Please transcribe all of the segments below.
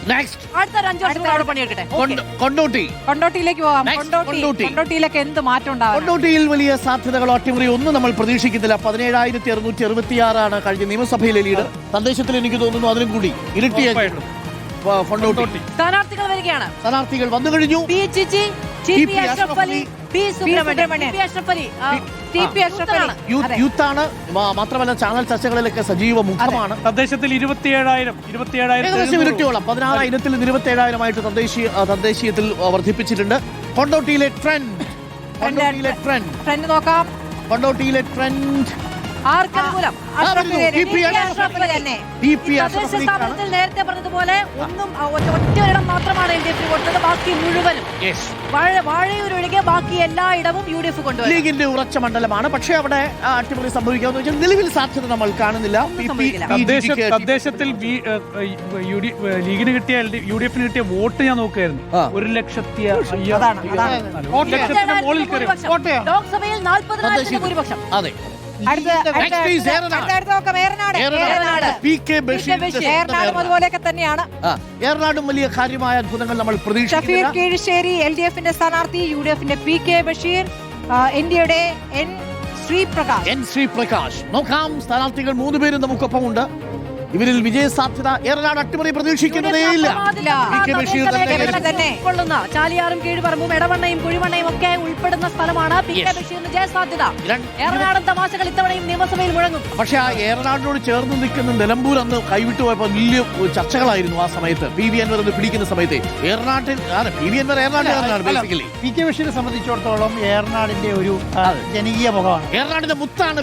അടുത്ത 5 വർഷം കൂടെ അവിടെ പണിയെടുക്കട്ടെ. കൊണ്ടോട്ടിയിലേക്ക് പോകാം. കൊണ്ടോട്ടിയിലേക്ക് എന്ത് മാറ്റം ഉണ്ടാവും? കൊണ്ടോട്ടിയിൽ വലിയ സാധ്യതകളോ അട്ടിമറി ഒന്നും നമ്മൾ പ്രതീക്ഷിക്കുന്നില്ല. 17,666 കഴിഞ്ഞ നിയമസഭയിലെ ലീഡർ. സന്ദേശത്തിൽ എനിക്ക് തോന്നുന്നു അതിലും കൂടി ഇരട്ടിയായിരുന്നു. സ്ഥാനാർത്ഥികൾ വരികയാണ്. സ്ഥാനാർത്ഥികൾ വന്നു കഴിഞ്ഞു. P Chichi, T P Ashraf Ali, P Subramanian, T P Ashraf Ali. യൂത്താണ്. മാത്രമല്ല ചാനൽ ചർച്ചകളിലൊക്കെ സജീവ മുഖമാണ്. തദ്ദേശത്തിൽ 27,000 ഏകദേശം ഇരട്ടിയോളം 16,000-ൽ 27,000 തദ്ദേശീയത്തിൽ വർദ്ധിപ്പിച്ചിട്ടുണ്ട്. കൊണ്ടോട്ടിയിലെ ട്രെൻഡ് നോക്കാം. കൊണ്ടോട്ടിയിലെ ട്രെൻഡ് നേരത്തെ പറഞ്ഞതുപോലെ ഒറ്റയിടം മാത്രമാണ് LDF കൊടുത്തത്. ബാക്കി മുഴുവനും വാഴയൂരൊഴികെ ബാക്കി എല്ലായിടവും UDF കൊണ്ടുവരും. ലീഗിന്റെ ഉറച്ച മണ്ഡലമാണ്. പക്ഷേ അവിടെ അട്ടിമറി സംഭവിക്കാമെന്ന് വെച്ചാൽ നിലവിൽ സാധ്യത നമ്മൾ കാണുന്നില്ല. തദ്ദേശത്തിൽ ലീഗിന് കിട്ടിയ UDF-ന് കിട്ടിയ വോട്ട് ഞാൻ നോക്കുകയായിരുന്നു. 1,05,000 ലോക്സഭയിൽ 40,000 ഭൂരിപക്ഷം. അതെ. അതുപോലെയൊക്കെ തന്നെയാണ്. ഏറനാടും വലിയ കാര്യമായ അത്ഭുതങ്ങൾ നമ്മൾ പ്രതീക്ഷിക്കുന്നു. കീഴ്ശ്ശേരി LDF-ന്റെ സ്ഥാനാർത്ഥി, UDF-ന്റെ PK ബഷീർ, NDA-യുടെ N ശ്രീപ്രകാശ്. നോക്കാം, സ്ഥാനാർത്ഥികൾ 3 പേരും നമുക്കൊപ്പമുണ്ട്. ഇവരിൽ വിജയ സാധ്യത ഏറനാട് അട്ടിമറി പ്രതീക്ഷിക്കുന്നതേയില്ല. ചാലിയാറും കീഴ്പറമ്പും എടവണ്ണയും കുഴിമണ്ണയും ഒക്കെ ഉൾപ്പെടുന്ന സ്ഥലമാണ് PK ബഷീറിന് ജയസാധ്യത. ഏറനാടൻ തമാശകൾ ഇത്തവണയും നിയമസഭയിൽ മുഴങ്ങും. പക്ഷെ ആ ഏറനാടിനോട് ചേർന്ന് നിൽക്കുന്ന നിലമ്പൂർ അന്ന് കൈവിട്ടു പോയപ്പോൾ വലിയ ചർച്ചകളായിരുന്നു. ആ സമയത്ത് PV അൻവർ എന്ന് പിടിക്കുന്ന സമയത്ത് ഏറനാട്ടിൽ PV അൻവർ ബേസിക്കലി PK ബഷീറിനെ സംബന്ധിച്ചിടത്തോളം ഏറനാടിന്റെ ഒരു ജനകീയ മുഖമാണ്. ഏറനാടിന്റെ മുത്താണ്.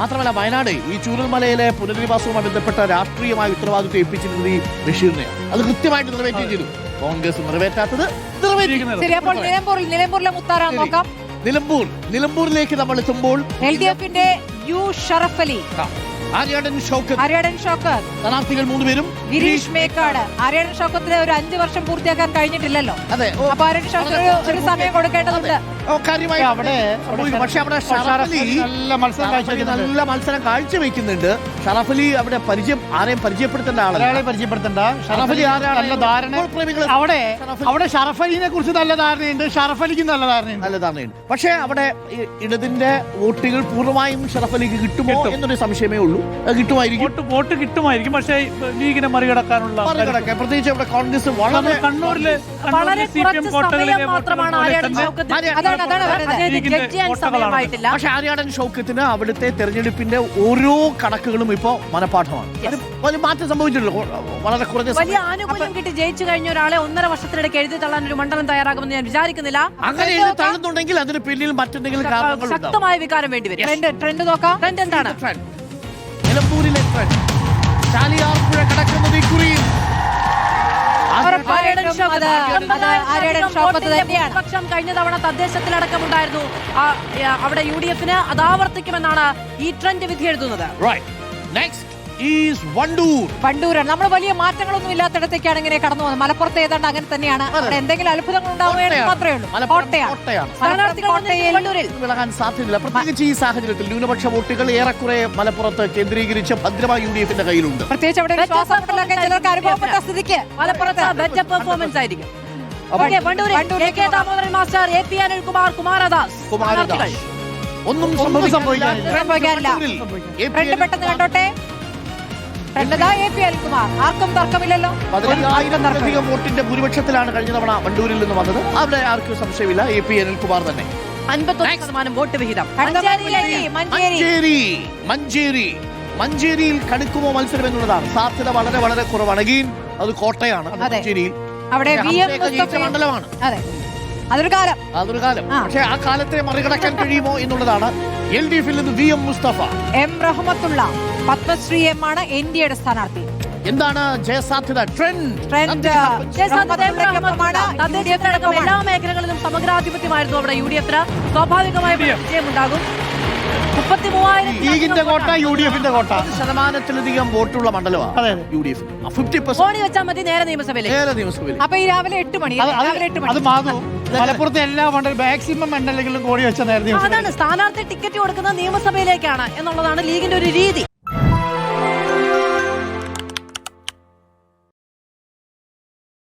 മാത്രമല്ല വയനാട് ഈ ചൂരൽമലയിലെ പുനരധിവാസവുമായി ബന്ധപ്പെട്ട രാഷ്ട്രീയമായ ഉത്തരവാദിത്വം ഏൽപ്പിച്ചിരുന്നത് ഈ ബഷീറിനെ. അത് കൃത്യമായിട്ട് നിറവേറ്റുകയും ചെയ്തു. കോൺഗ്രസ് നിറവേറ്റാത്തത് നിലമ്പൂരിലേക്ക് നമ്മൾ എത്തുമ്പോൾ LDF-ന്റെ U ഷറഫ് അലി, ആര്യാടൻ ഷൗക്കത്ത് സ്ഥാനാർത്ഥികൾ 3 പേരും. ഗിരീഷ് മേക്കാട്. ആര്യാടൻ ഷൗക്കത്തിന് ഒരു 5 വർഷം പൂർത്തിയാക്കാൻ കഴിഞ്ഞിട്ടില്ലല്ലോ. അതെ. അപ്പൊ ആര്യാടൻ ഷൗക്കത്തിന് ഒരു സമയം കൊടുക്കേണ്ടതുണ്ട്. പക്ഷെ അവിടെ നല്ല മത്സരം കാഴ്ചവെക്കുന്നുണ്ട്. ഷറഫ് അലി അവിടെ ആരെയും പരിചയപ്പെടുത്തേണ്ട ഷറഫ് അലി നല്ല ധാരണ. അവിടെ ഷറഫ് അലിനെ കുറിച്ച് നല്ല ധാരണയുണ്ട്. ഷറഫ് അലിക്ക് നല്ല ധാരണയുണ്ട്. പക്ഷെ അവിടെ ഇടതിന്റെ വോട്ടുകൾ പൂർണ്ണമായും ഷറഫ് അലിക്ക് കിട്ടുമോ എന്നൊരു സംശയമേ ഉള്ളൂ. വോട്ട് കിട്ടുമായിരിക്കും. പക്ഷേ ലീഗിനെ മറികടക്കാനുള്ള പ്രത്യേകിച്ച് അവിടെ കോൺഗ്രസ് കണ്ണൂരിലെ മാത്രമാണ് ആര്യാടൻ ഷൗക്കത്ത്. പക്ഷെ ആര്യാടൻ ഷൗക്കത്തിന് അവിടുത്തെ തെരഞ്ഞെടുപ്പിന്റെ ഓരോ കണക്കുകളും ഇപ്പോ മനപാഠമാണ്. വലിയ മാറ്റം സംഭവിച്ചിട്ടുള്ളൂ. വളരെ കുറഞ്ഞ വലിയ ആനുകൂല്യം കിട്ടി ജയിച്ചു കഴിഞ്ഞ ഒരാളെ 1.5 വർഷത്തിനിടയ്ക്ക് എഴുതി തള്ളാൻ ഒരു മണ്ഡലം തയ്യാറാകുമെന്ന് ഞാൻ വിചാരിക്കുന്നില്ല. അങ്ങനെ എഴുതി തള്ളുന്നുണ്ടെങ്കിൽ അതിന് പിന്നിൽ മറ്റെന്തെങ്കിലും ശക്തമായ വികാരം വേണ്ടി വരും. ട്രെൻഡ് നോക്കാം. ട്രെൻഡ് എന്താണ്? നിലമ്പൂരിലെ ട്രെൻഡ് ചാലിയാർപ്പുഴ കടക്കുന്നത് ഇക്കുറിയിൽ പക്ഷം കഴിഞ്ഞ തവണ തദ്ദേശത്തിലടക്കമുണ്ടായിരുന്നു. അവിടെ UDF-ന് അത് ആവർത്തിക്കുമെന്നാണ് ഈ ട്രെൻഡ് വിധി എഴുതുന്നത്. വണ്ടൂരാണ്. നമ്മൾ വലിയ മാറ്റങ്ങളൊന്നും ഇല്ലാത്തിടത്തേക്കാണ് ഇങ്ങനെ കടന്നു പോകുന്നത്. മലപ്പുറത്ത് ഏതാണ്ട് അങ്ങനെ തന്നെയാണ്. അവിടെ എന്തെങ്കിലും അത്ഭുതങ്ങൾ ഉണ്ടാവുകയാണെങ്കിൽ മാത്രമേ ഉള്ളൂ. വിളകാൻ സാധ്യതയില്ല. പ്രത്യേകിച്ച് ഈ സാഹചര്യത്തിൽ ന്യൂനപക്ഷ വോട്ടുകൾ ഏറെക്കുറെ മലപ്പുറത്ത് കേന്ദ്രീകരിച്ച് ഭദ്രമായി UDF-ന്റെ കയ്യിലുണ്ട്. പ്രത്യേകിച്ച് അവിടെ ചിലർക്ക് അനുഭവപ്പെട്ട സ്ഥിതിക്ക് മലപ്പുറത്ത് ബെറ്റർ പെർഫോമൻസ് ആയിരിക്കും. മാസ്റ്റർ AP അനിൽകുമാർ, കുമാരദാസ് ഒന്നും സംഭവിക്കാനില്ല. പെട്ടെന്ന് കണ്ടോട്ടെ. AP അനിൽകുമാർ ആർക്കും തർക്കമില്ലല്ലോ. 15,000 വോട്ടിന്റെ ഭൂരിപക്ഷത്തിലാണ് കഴിഞ്ഞ തവണ വണ്ടൂരിൽ നിന്ന് വന്നത്. അവിടെ ആർക്കും സംശയമില്ല. AP അനിൽകുമാർ തന്നെ. 51% വോട്ട് വിഹിതം. മഞ്ചേരിയിൽ കടുക്കുമോ മത്സരം എന്നുള്ളതാണ്. സാധ്യത വളരെ വളരെ കുറവാണ്. അത് കോട്ടയാണ്. മഞ്ചേരിയിൽ അവിടെ മണ്ഡലമാണ്. അതൊരു കാലം. പക്ഷെ ആ കാലത്തെ മറികടക്കാൻ കഴിയുമോ എന്നുള്ളതാണ്. LDF-ൽ നിന്ന് VM Mustafa, M Rahmatullah, Padmashri M ആണ് NDA-യുടെ സ്ഥാനാർത്ഥി. എന്താണ് ജയസാധ്യത? എല്ലാ മേഖലകളിലും സമഗ്രാധിപത്യമായിരുന്നു അവിടെ UDF-ന്. സ്വാഭാവികമായ വിജയമുണ്ടാകും. 33,000 ലീഗിന്റെ കോട്ട UDF-ന്റെ കോട്ട. 100%-ലധികം വോട്ടുള്ള മണ്ഡലമാണ് UDF. 50% ഓടി വെച്ചാൽ മതി നേരെ നിയമസഭയിലേക്ക്. അപ്പൊ ഈ രാവിലെ 8 മണി അത് മലപ്പുറത്തെ എല്ലാ മാക്സിമം മണ്ഡലങ്ങളിലും കോടി വെച്ച നേരത്തെ അതാണ് സ്ഥാനാർത്ഥി ടിക്കറ്റ് കൊടുക്കുന്നത് നിയമസഭയിലേക്കാണ് എന്നുള്ളതാണ് ലീഗിന്റെ ഒരു രീതി.